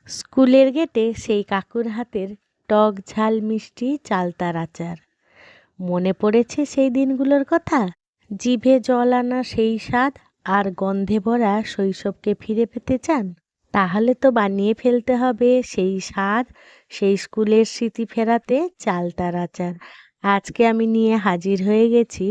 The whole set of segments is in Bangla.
স্কুলের গেটে সেই কাকুর হাতের টক ঝাল মিষ্টি চালতার আচার। মনে পড়েছে সেই দিনগুলোর কথা। জিভে জল আনা সেই স্বাদ আর গন্ধে ভরা শৈশবকে ফিরে পেতে চান? তাহলে তো বানিয়ে ফেলতে হবে সেই স্বাদ, সেই স্কুলের স্মৃতি ফেরাতে চালতার আচার। আজকে আমি নিয়ে হাজির হয়ে গেছি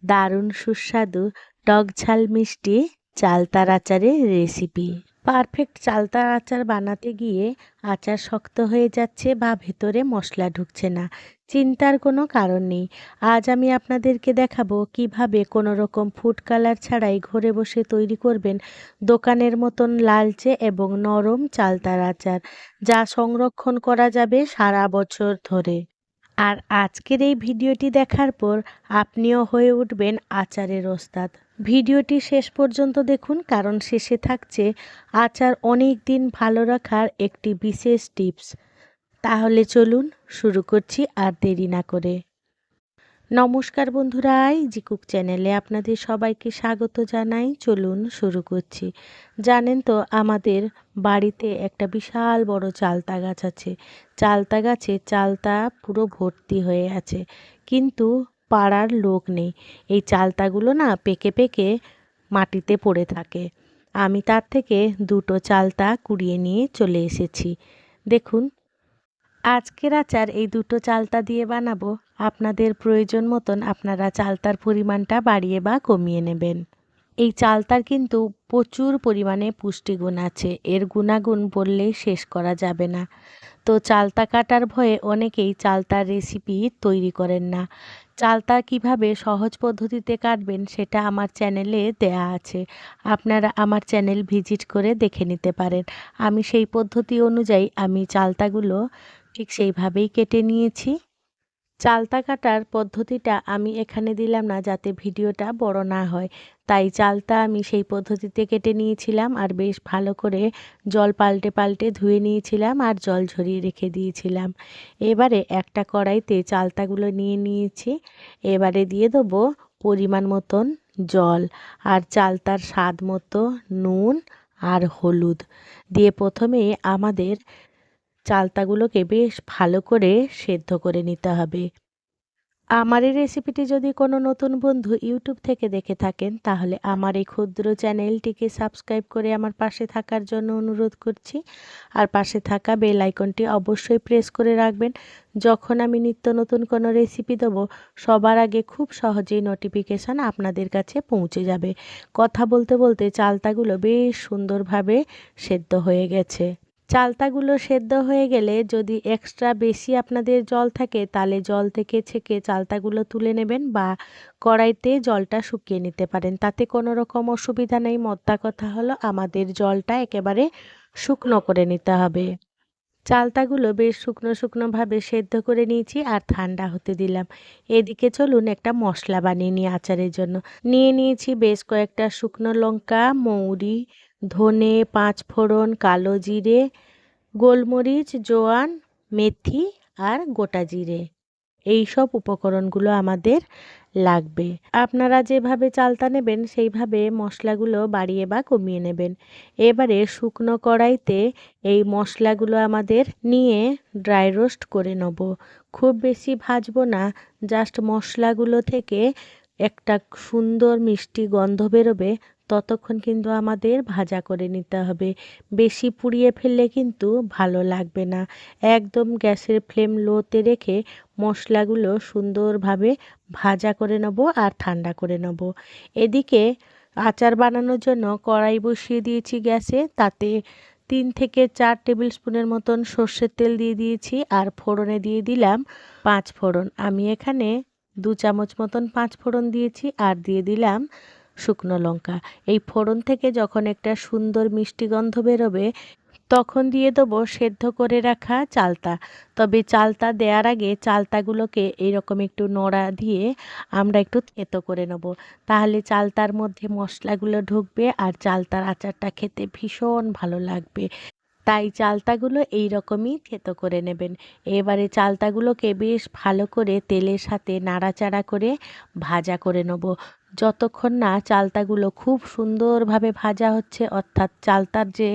দারুণ সুস্বাদু টক ঝাল মিষ্টি চালতার আচারের রেসিপি। পারফেক্ট চালতার আচার বানাতে গিয়ে আচার শক্ত হয়ে যাচ্ছে বা ভেতরে মশলা ঢুকছে না, চিন্তার কোনো কারণ নেই। আজ আমি আপনাদেরকে দেখাবো কিভাবে কোনো রকম ফুড কালার ছাড়াই ঘরে বসে তৈরি করবেন দোকানের মতন লালচে এবং নরম চালতার আচার, যা সংরক্ষণ করা যাবে সারা বছর ধরে। আর আজকের এই ভিডিওটি দেখার পর আপনিও হয়ে উঠবেন আচারের ওস্তাদ। ভিডিওটি শেষ পর্যন্ত দেখুন, কারণ শেষে থাকছে আচার অনেক দিন ভালো রাখার একটি বিশেষ টিপস। তাহলে চলুন শুরু করছি আর দেরি না করে। নমস্কার বন্ধুরা, ইজি কুক চ্যানেলে আপনাদের সবাইকে স্বাগত জানাই। চলুন শুরু করছি। জানেন তো, আমাদের বাড়িতে একটা বিশাল বড় চালতা গাছ আছে। চালতা গাছে চালতা পুরো ভর্তি হয়ে আছে, কিন্তু পাড়ার লোক নেই। এই চালতাগুলো না পেকে পেকে মাটিতে পড়ে থাকে। আমি তার থেকে দুটো চালতা কুড়িয়ে নিয়ে চলে এসেছি। দেখুন, আজকের আচার এই দুটো চালতা দিয়ে বানাবো। আপনাদের প্রয়োজন মতন আপনারা চালতার পরিমাণটা বাড়িয়ে বা কমিয়ে নেবেন। এই চালতার কিন্তু প্রচুর পরিমাণে পুষ্টিগুণ আছে, এর গুণাগুণ বললেই শেষ করা যাবে না। তো চালতা কাটার ভয়ে অনেকেই চালতার রেসিপি তৈরি করেন না। চালতা কিভাবে সহজ পদ্ধতিতে কাটবেন সেটা আমার চ্যানেলে দেয়া আছে, আপনারা আমার চ্যানেল ভিজিট করে দেখে নিতে পারেন। আমি সেই পদ্ধতি অনুযায়ী আমি চালতাগুলো ঠিক সেইভাবেই কেটে নিয়েছি। চালতা কাটার পদ্ধতিটা আমি এখানে দিলাম না, যাতে ভিডিওটা বড় না হয়। তাই চালতা আমি সেই পদ্ধতিতে কেটে নিয়েছিলাম আর বেশ ভালো করে জল পাল্টে পাল্টে ধুয়ে নিয়েছিলাম আর জল ঝরিয়ে রেখে দিয়েছিলাম। এবারে একটা কড়াইতে চালতাগুলো নিয়ে নিয়েছি। এবারে দিয়ে দেবো পরিমাণ মতন জল আর চালতার স্বাদ মতো নুন আর হলুদ দিয়ে প্রথমে আমাদের চালতাগুলোকে বেশ ভালো করে সেদ্ধ করে নিতে হবে। আমার এই রেসিপিটি যদি কোনো নতুন বন্ধু ইউটিউব থেকে দেখে থাকেন, তাহলে আমার এই ক্ষুদ্র চ্যানেলটিকে সাবস্ক্রাইব করে আমার পাশে থাকার জন্য অনুরোধ করছি। আর পাশে থাকা বেল আইকনটি অবশ্যই প্রেস করে রাখবেন। যখন আমি নিত্য নতুন কোনো রেসিপি দেবো, সবার আগে খুব সহজেই নোটিফিকেশান আপনাদের কাছে পৌঁছে যাবে। কথা বলতে বলতে চালতাগুলো বেশ সুন্দরভাবে সেদ্ধ হয়ে গেছে। চালতাগুলো সেদ্ধ হয়ে গেলে যদি এক্সট্রা বেশি আপনাদের জল থাকে, তাহলে জল থেকে ছেঁকে চালতাগুলো তুলে নেবেন বা কড়াইতে জলটা শুকিয়ে নিতে পারেন, তাতে কোনো রকম অসুবিধা নেই। মোদ্দা কথা হলো আমাদের জলটা একেবারে শুকনো করে নিতে হবে। চালতাগুলো বেশ শুকনো শুকনোভাবে সেদ্ধ করে নিয়েছি আর ঠান্ডা হতে দিলাম। এদিকে চলুন একটা মশলা বানিয়ে নিই আচারের জন্য। নিয়ে নিয়েছি বেশ কয়েকটা শুকনো লঙ্কা, মৌরি, ধনে, পাঁচ ফোড়ন, কালো জিরে, গোলমরিচ, জোয়ান, মেথি আর গোটা জিরে। এই সব উপকরণগুলো আমাদের লাগবে। আপনারা যেভাবে চালতা নেবেন সেইভাবে মশলাগুলো বাড়িয়ে বা কমিয়ে নেবেন। এবারে শুকনো কড়াইতে এই মশলাগুলো আমাদের নিয়ে ড্রাই রোস্ট করে নেব। খুব বেশি ভাজবো না, জাস্ট মশলাগুলো থেকে একটা সুন্দর মিষ্টি গন্ধ বেরোবে ততক্ষণ কিন্তু আমাদের ভাজা করে নিতে হবে। বেশি পুড়িয়ে ফেললে কিন্তু ভালো লাগবে না। একদম গ্যাসের ফ্লেম লোতে রেখে মশলাগুলো সুন্দরভাবে ভাজা করে নেব আর ঠান্ডা করে নেব। এদিকে আচার বানানোর জন্য কড়াই বসিয়ে দিয়েছি গ্যাসে, তাতে 3 থেকে 4 টেবিল স্পুনের মতন সর্ষের তেল দিয়ে দিয়েছি আর ফোড়নে দিয়ে দিলাম 5 ফোড়ন। আমি এখানে 2 চামচ মতন 5 ফোড়ন দিয়েছি আর দিয়ে দিলাম শুকনো লঙ্কা। এই ফোড়ন থেকে যখন একটা সুন্দর মিষ্টি গন্ধ বেরোবে, তখন দিয়ে দেবো সেদ্ধ করে রাখা চালতা। তবে চালতা দেওয়ার আগে চালতাগুলোকে এইরকম একটু নোড়া দিয়ে আমরা একটু থেঁতো করে নেব, তাহলে চালতার মধ্যে মশলাগুলো ঢুকবে আর চালতার আচারটা খেতে ভীষণ ভালো লাগবে। তাই চালতাগুলো এই রকমই থেঁতো করে নেবেন। এবারে চালতাগুলোকে বেশ ভালো করে তেলের সাথে নাড়াচাড়া করে ভাজা করে নেব। যতক্ষণ না চালতাগুলো খুব সুন্দরভাবে ভাজা হচ্ছে, অর্থাৎ চালতার যে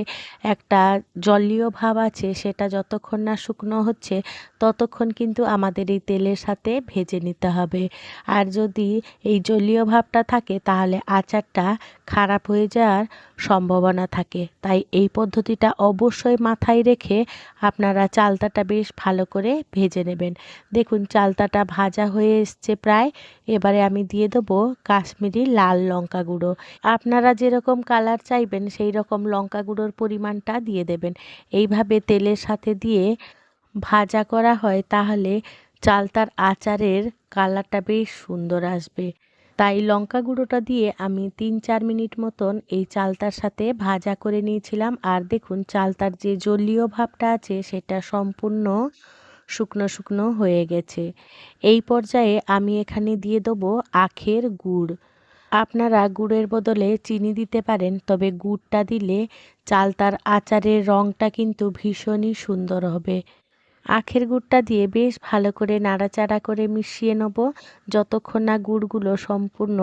একটা জলীয় ভাব আছে সেটা যতক্ষণ না শুকনো হচ্ছে ততক্ষণ কিন্তু আমাদের এই তেলের সাথে ভেজে নিতে হবে। আর যদি এই জলীয় ভাবটা থাকে তাহলে আচারটা খারাপ হয়ে যাওয়ার সম্ভাবনা থাকে। তাই এই পদ্ধতিটা অবশ্যই মাথায় রেখে আপনারা চালতাটা বেশ ভালো করে ভেজে নেবেন। দেখুন চালতাটা ভাজা হয়ে এসছে প্রায়। এবারে আমি দিয়ে দেবো কাশ্মীরি লাল লঙ্কা গুঁড়ো। আপনারা যেরকম কালার চাইবেন সেই রকম লঙ্কা গুঁড়োর পরিমাণটা দিয়ে দেবেন। এইভাবে তেলের সাথে দিয়ে ভাজা করা হয় তাহলে চালতার আচারের কালারটা বেশ সুন্দর আসবে। তাই লঙ্কা গুঁড়োটা দিয়ে আমি ৩-৪ মিনিট মতন এই চালতার সাথে ভাজা করে নিয়েছিলাম। আর দেখুন চালতার যে জলীয় ভাবটা আছে সেটা সম্পূর্ণ শুকনো শুকনো হয়ে গেছে। এই পর্যায়ে আমি এখানে দিয়ে দেবো আখের গুড়। আপনারা গুড়ের বদলে চিনি দিতে পারেন, তবে গুড়টা দিলে চালতার আচারের রঙটা কিন্তু ভীষণই সুন্দর হবে। আখের গুড়টা দিয়ে বেশ ভালো করে নাড়াচাড়া করে মিশিয়ে নেব যতক্ষণ না গুড়গুলো সম্পূর্ণ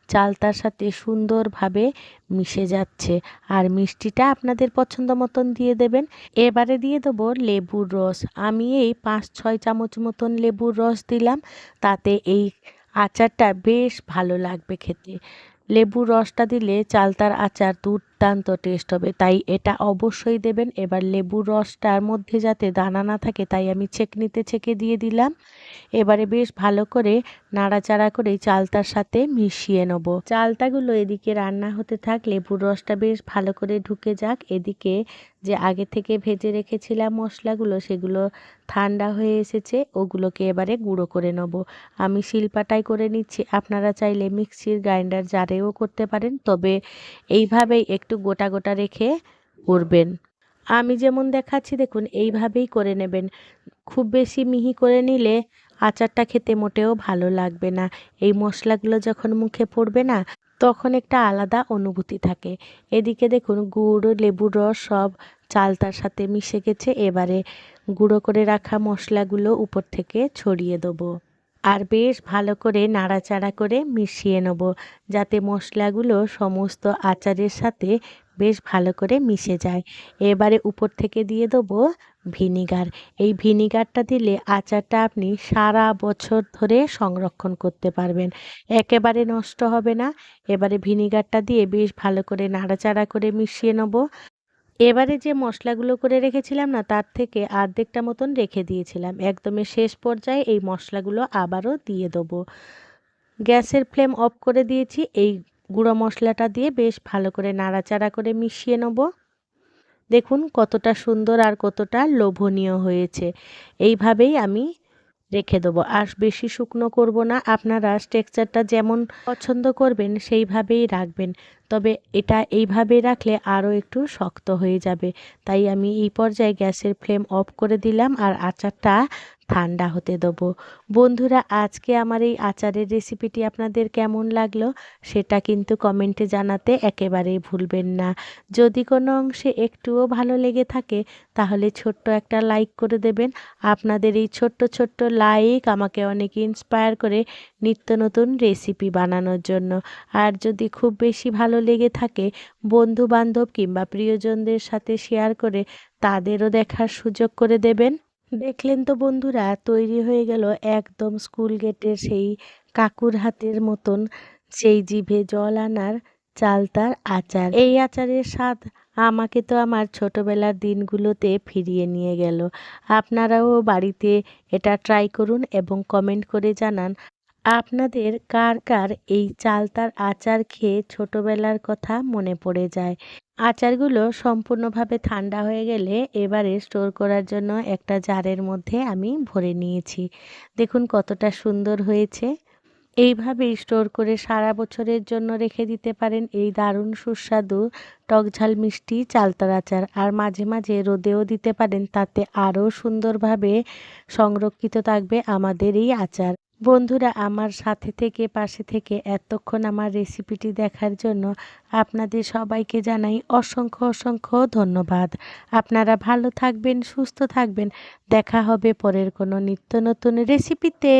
চালতার সাথে সুন্দরভাবে মিশে যাচ্ছে। আর মিষ্টিটা আপনাদের পছন্দ মতন দিয়ে দেবেন। এবারে দিয়ে দেবো লেবুর রস। আমি এই 5-6 চামচ মতন লেবুর রস দিলাম, তাতে এই আচারটা বেশ ভালো লাগবে খেতে। লেবুর রসটা দিলে চালতার আচার দুর্দান্ত টেস্ট হবে, তাই এটা অবশ্যই দেবেন। এবার লেবুর রসটার মধ্যে যাতে দানা না থাকে তাই আমি ছেঁকনিতে ছেঁকে দিয়ে দিলাম। এবারে বেশ ভালো করে নাড়াচাড়া করে চালতার সাথে মিশিয়ে নেব। চালতাগুলো এদিকে রান্না হতে থাক, লেবুর রসটা বেশ ভালো করে ঢুকে যাক। এদিকে যে আগে থেকে ভেজে রেখেছিলাম মশলাগুলো সেগুলো ঠান্ডা হয়ে এসেছে, ওগুলোকে এবারে গুঁড়ো করে নেব। আমি শিলপাটায় করে নিচ্ছি, আপনারা চাইলে মিক্সির গ্রাইন্ডার জারেও করতে পারেন, তবে এইভাবেই একটু গোটা গোটা রেখে করবেন। আমি যেমন দেখাচ্ছি দেখুন এইভাবেই করে নেবেন। খুব বেশি মিহি করে নিলে আচারটা খেতে মোটেও ভালো লাগবে না। এই মশলাগুলো যখন মুখে পড়বে না তখন একটা আলাদা অনুভূতি থাকে। এদিকে দেখুন গুড়, লেবুর রস সব চালতার সাথে মিশে গেছে। এবারে গুঁড়ো করে রাখা মশলাগুলো উপর থেকে ছড়িয়ে দেবো। আর বেশ ভালো করে নাড়াচাড়া করে মিশিয়ে নেব যাতে মশলাগুলো সমস্ত আচারের সাথে বেশ ভালো করে মিশে যায়। এবারে উপর থেকে দিয়ে দেবো ভিনিগার। এই ভিনিগারটা দিলে আচারটা আপনি সারা বছর ধরে সংরক্ষণ করতে পারবেন, একেবারে নষ্ট হবে না। এবারে ভিনিগারটা দিয়ে বেশ ভালো করে নাড়াচাড়া করে মিশিয়ে নেব। এবারে যে মশলাগুলো করে রেখেছিলাম না তার থেকে অর্ধেকটা মতন রেখে দিয়েছিলাম, একদমই শেষ পর্যায়ে এই মশলাগুলো আবারও দিয়ে দেবো। গ্যাসের ফ্লেম অফ করে দিয়েছি। এই গুঁড়ো মশলাটা দিয়ে বেশ ভালো করে নাড়াচাড়া করে মিশিয়ে নেব। দেখুন কতটা সুন্দর আর কতটা লোভনীয় হয়েছে। এইভাবেই আমি রেখে দেবো, আর বেশি শুকনো করব না। আপনারা টেক্সচারটা যেমন পছন্দ করবেন সেইভাবেই রাখবেন, তবে এটা এইভাবে রাখলে আরও একটু শক্ত হয়ে যাবে। তাই আমি এই পর্যায়ে গ্যাসের ফ্লেম অফ করে দিলাম আর আচারটা ঠান্ডা হতে দেবো। বন্ধুরা, আজকে আমার এই আচারের রেসিপিটি আপনাদের কেমন লাগলো সেটা কিন্তু কমেন্টে জানাতে একেবারেই ভুলবেন না। যদি কোনো অংশে একটুও ভালো লেগে থাকে তাহলে ছোট্ট একটা লাইক করে দেবেন। আপনাদের এই ছোট্ট ছোট্ট লাইক আমাকে অনেক ইন্সপায়ার করে নিত্য নতুন রেসিপি বানানোর জন্য। আর যদি খুব বেশি ভালো লেগে থাকে বন্ধু বান্ধব কিংবা প্রিয়জনদের সাথে শেয়ার করে তাদেরও দেখার সুযোগ করে দেবেন। দেখলেন তো বন্ধুরা, তৈরি হয়ে গেল একদম স্কুল গেটের সেই কাকুর হাতের মতন সেই জিভে জল আনার চালতার আচার। এই আচারের স্বাদ আমাকে তো আমার ছোটবেলার দিনগুলোতে ফিরিয়ে নিয়ে গেল। আপনারাও বাড়িতে এটা ট্রাই করুন এবং কমেন্ট করে জানান আপনাদের কার কার এই চালতার আচার খেয়ে ছোটবেলার কথা মনে পড়ে যায়। আচারগুলো সম্পূর্ণভাবে ঠান্ডা হয়ে গেলে এবারে স্টোর করার জন্য একটা জারের মধ্যে আমি ভরে নিয়েছি। দেখুন কতটা সুন্দর হয়েছে। এইভাবেই স্টোর করে সারা বছরের জন্য রেখে দিতে পারেন এই দারুণ সুস্বাদু টকঝাল মিষ্টি চালতার আচার। আর মাঝে মাঝে রোদেও দিতে পারেন, তাতে আরও সুন্দরভাবে সংরক্ষিত থাকবে আমাদের এই আচার। বন্ধুরা, আমার সাথে থেকে পাশে থেকে এতক্ষণ আমার রেসিপিটি দেখার জন্য আপনাদের সবাইকে জানাই অসংখ্য অসংখ্য ধন্যবাদ। আপনারা ভালো থাকবেন, সুস্থ থাকবেন। দেখা হবে পরের কোনো নিত্য নতুন রেসিপিতে।